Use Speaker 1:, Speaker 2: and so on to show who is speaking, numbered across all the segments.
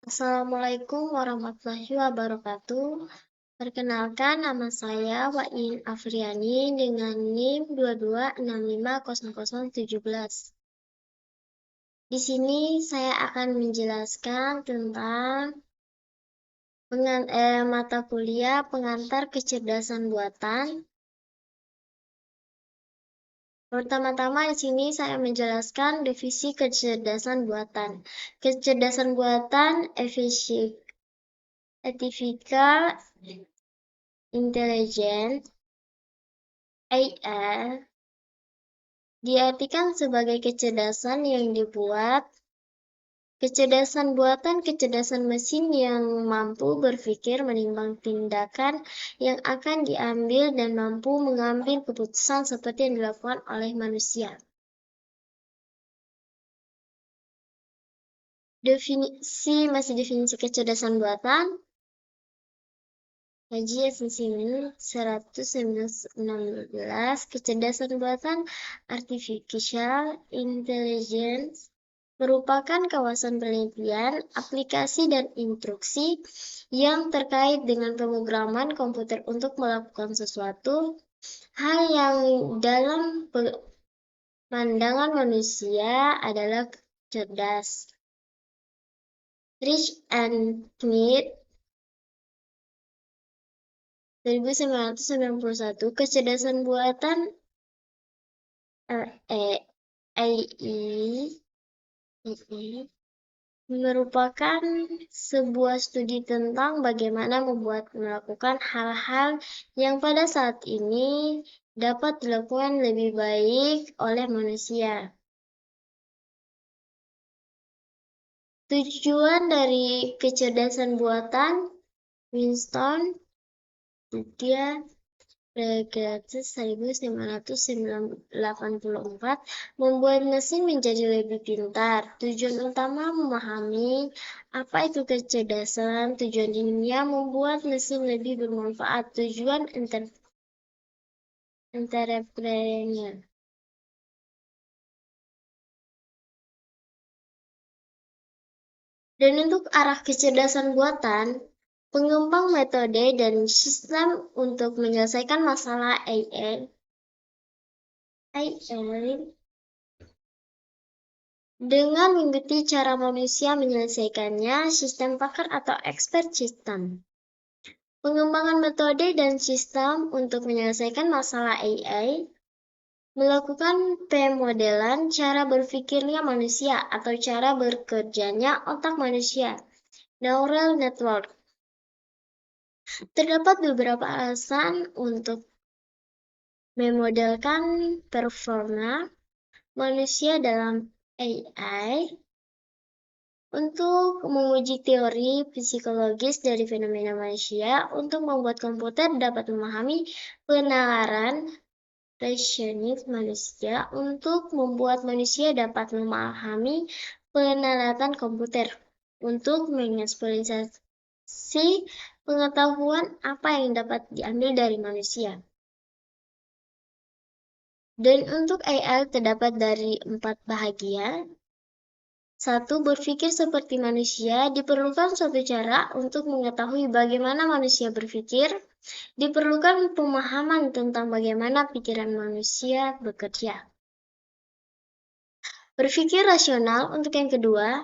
Speaker 1: Assalamualaikum warahmatullahi wabarakatuh. Perkenalkan, nama saya Wain Afriani dengan NIM 22650017. Di sini saya akan menjelaskan tentang mata kuliah pengantar kecerdasan buatan. Pertama-tama di sini saya menjelaskan definisi kecerdasan buatan. Kecerdasan buatan artificial intelligence AI diartikan sebagai kecerdasan yang dibuat, kecerdasan buatan, kecerdasan mesin yang mampu berpikir menimbang tindakan yang akan diambil dan mampu mengambil keputusan seperti yang dilakukan oleh manusia. Definisi kecerdasan buatan. Kaji esensi 116 kecerdasan buatan artificial intelligence merupakan kawasan penelitian, aplikasi, dan instruksi yang terkait dengan pemrograman komputer untuk melakukan sesuatu hal yang dalam pandangan manusia adalah cerdas. Rich and Smith 1991, kecerdasan buatan AI merupakan sebuah studi tentang bagaimana melakukan hal-hal yang pada saat ini dapat dilakukan lebih baik oleh manusia. Tujuan dari kecerdasan buatan, Winston Dia Regatas 1984 membuat mesin menjadi lebih pintar. Tujuan utama memahami apa itu kecerdasan. Tujuan ilmiah membuat mesin lebih bermanfaat. Tujuan entrepreneur. Dan untuk arah kecerdasan buatan, pengembang metode dan sistem untuk menyelesaikan masalah AI dengan mengikuti cara manusia menyelesaikannya, sistem pakar atau expert system. Pengembangan metode dan sistem untuk menyelesaikan masalah AI, melakukan pemodelan cara berpikirnya manusia atau cara bekerjanya otak manusia, neural network. Terdapat beberapa alasan untuk memodelkan performa manusia dalam AI. Untuk menguji teori psikologis dari fenomena manusia, untuk membuat komputer dapat memahami penalaran rasionis manusia, untuk membuat manusia dapat memahami penalaran komputer, untuk mengeksploitasi pengetahuan apa yang dapat diambil dari manusia. Dan untuk AI terdapat dari 4 bahagian. 1. Berpikir seperti manusia. Diperlukan suatu cara untuk mengetahui bagaimana manusia berpikir. Diperlukan pemahaman tentang bagaimana pikiran manusia bekerja. Berpikir rasional untuk yang kedua.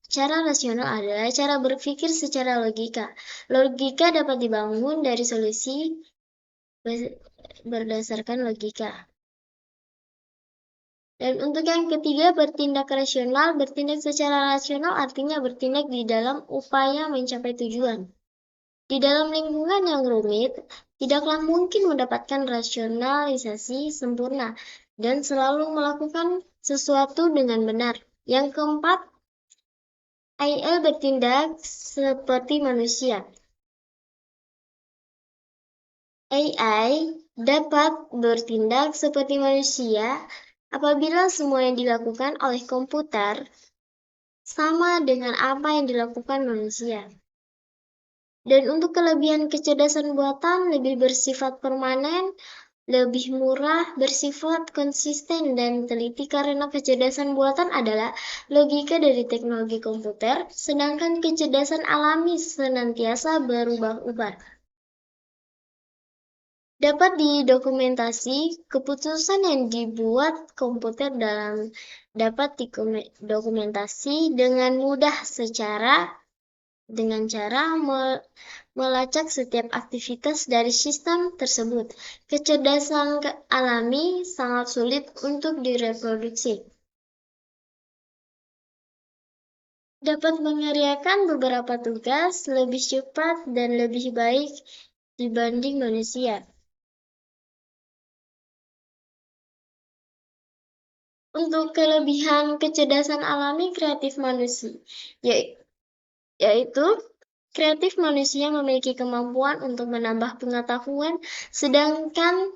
Speaker 1: Cara rasional adalah cara berpikir secara logika. Logika dapat dibangun dari solusi berdasarkan logika. Dan untuk yang ketiga, bertindak rasional. Bertindak secara rasional artinya bertindak di dalam upaya mencapai tujuan. Di dalam lingkungan yang rumit, tidaklah mungkin mendapatkan rasionalisasi sempurna dan selalu melakukan sesuatu dengan benar. Yang keempat, AI bertindak seperti manusia. AI dapat bertindak seperti manusia apabila semua yang dilakukan oleh komputer sama dengan apa yang dilakukan manusia. Dan untuk kelebihan kecerdasan buatan lebih bersifat permanen, lebih murah, bersifat konsisten, dan teliti karena kecerdasan buatan adalah logika dari teknologi komputer, sedangkan kecerdasan alami senantiasa berubah-ubah. Dapat didokumentasi, keputusan yang dibuat komputer dapat didokumentasi dengan mudah dengan cara melacak setiap aktivitas dari sistem tersebut. Kecerdasan alami sangat sulit untuk direproduksi. Dapat mengerjakan beberapa tugas lebih cepat dan lebih baik dibanding manusia. Untuk kelebihan kecerdasan alami kreatif manusia, yaitu kreatif manusia memiliki kemampuan untuk menambah pengetahuan, sedangkan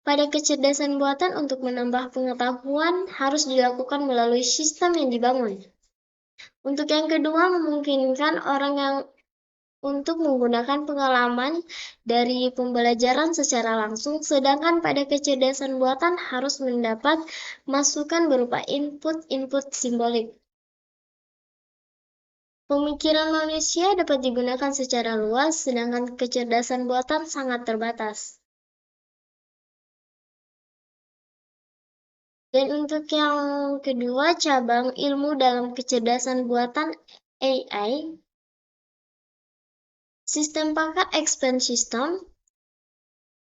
Speaker 1: pada kecerdasan buatan untuk menambah pengetahuan harus dilakukan melalui sistem yang dibangun. Untuk yang kedua, memungkinkan orang yang untuk menggunakan pengalaman dari pembelajaran secara langsung, sedangkan pada kecerdasan buatan harus mendapat masukan berupa input simbolik. Pemikiran manusia dapat digunakan secara luas, sedangkan kecerdasan buatan sangat terbatas. Dan untuk yang kedua, cabang ilmu dalam kecerdasan buatan AI, sistem pakar expand system,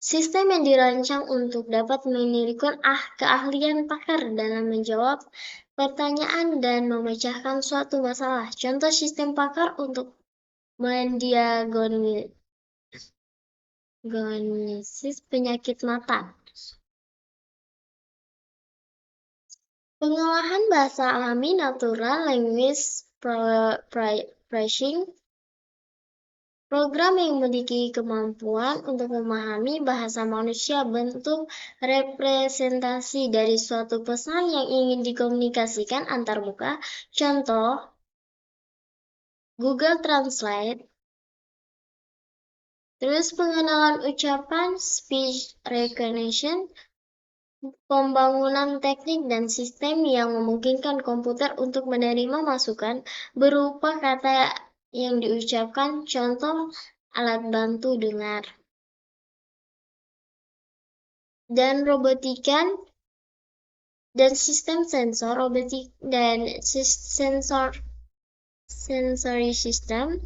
Speaker 1: sistem yang dirancang untuk dapat memiliki keahlian pakar dalam menjawab pertanyaan dan memecahkan suatu masalah. Contoh sistem pakar untuk mendiagnosis penyakit mata. Pengolahan bahasa alami natural language processing, program yang memiliki kemampuan untuk memahami bahasa manusia bentuk representasi dari suatu pesan yang ingin dikomunikasikan antar muka. Contoh, Google Translate. Terus pengenalan ucapan, speech recognition, pembangunan teknik dan sistem yang memungkinkan komputer untuk menerima masukan berupa kata yang diucapkan, contoh alat bantu dengar. Dan robotika dan sistem sensor, robotik dan sensory system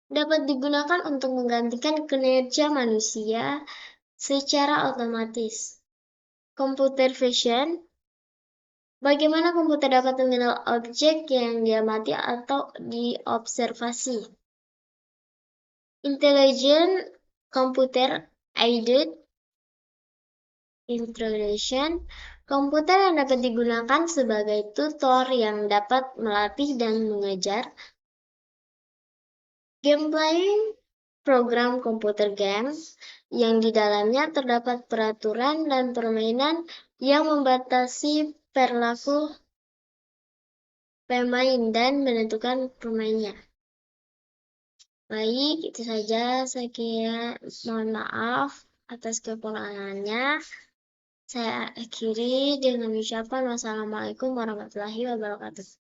Speaker 1: dapat digunakan untuk menggantikan kinerja manusia secara otomatis. Computer vision, bagaimana komputer dapat mengenal objek yang diamati atau diobservasi. Intelligent computer aided integration, komputer yang dapat digunakan sebagai tutor yang dapat melatih dan mengajar. Game playing, program komputer game yang di dalamnya terdapat peraturan dan permainan yang membatasi perilaku pemain dan menentukan permainnya. Baik, itu saja. Saya kira mohon maaf atas kekurangannya. Saya akhiri dengan ucapan wassalamualaikum warahmatullahi wabarakatuh.